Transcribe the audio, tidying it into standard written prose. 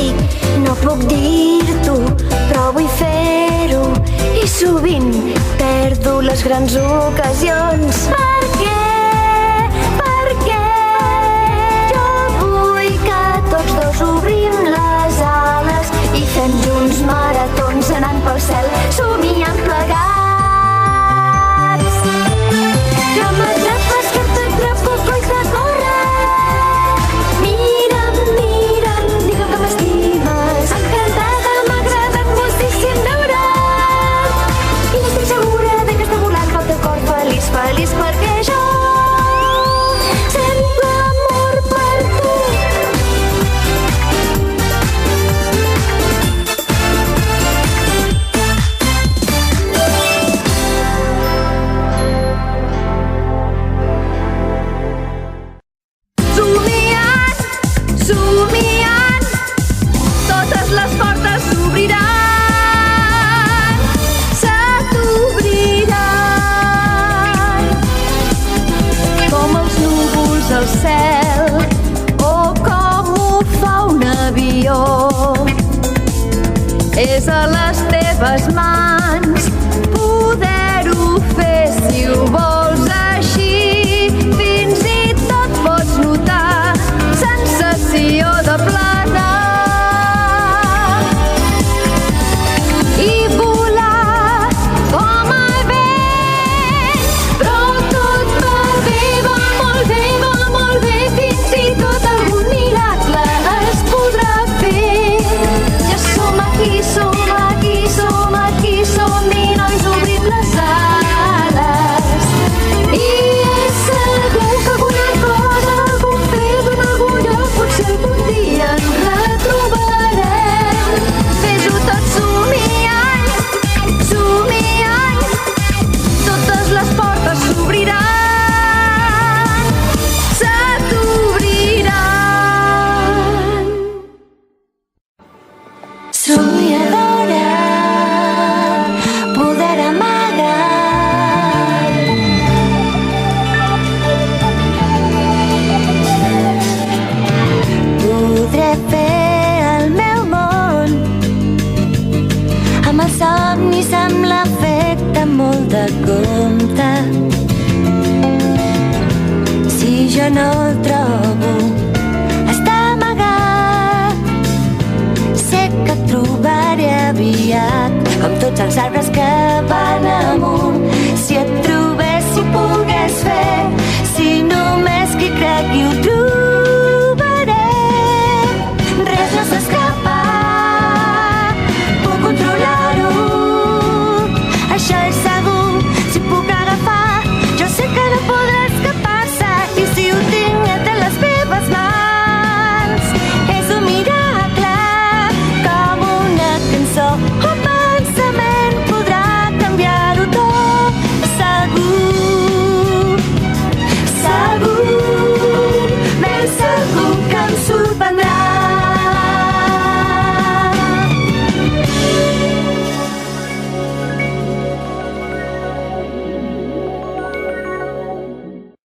dic, no puc dir-t'ho, però vull fer-ho. I sovint perdo les grans ocasions. Per què? Perquè jo vull que tots dos obrim les ales i fem junts maratons anant pel cel, somiant plegats. Que m'atrapes, que t'atrapo, coi que corre. Mira'm, mira'm, digue'm que m'estimes. Encantada, m'ha agradat moltíssim veure't. I estic segura de que està volant pel teu cor feliç, feliç perquè jo sento amor per tu. Somiant, somiant, totes les portes s'obriran, se t'obriran. Com els núvols al cel o com ho fa un avió. És a les teves mans poder-ho fer si ho vols així. Fins i tot pots notar sensació de planar i volar com el vent. Però tot va bé, va molt bé, fins i tot algun miracle es podrà fer. Ja som aquí, som aquí, som aquí, som i nois obrim les ales. I és segur que alguna cosa, algun fet en algun lloc, potser algun dia ens retrobarem. Fes-ho tot somiant, somiant, totes les portes s'obriran, se t'obriran. Somiadora, poder amagar. Podré fer el meu món amb els somnis, amb l'afecte, molt de compte. Si jo no el trobo, està amagat. Sé que et trobaré aviat, com tots els arbres que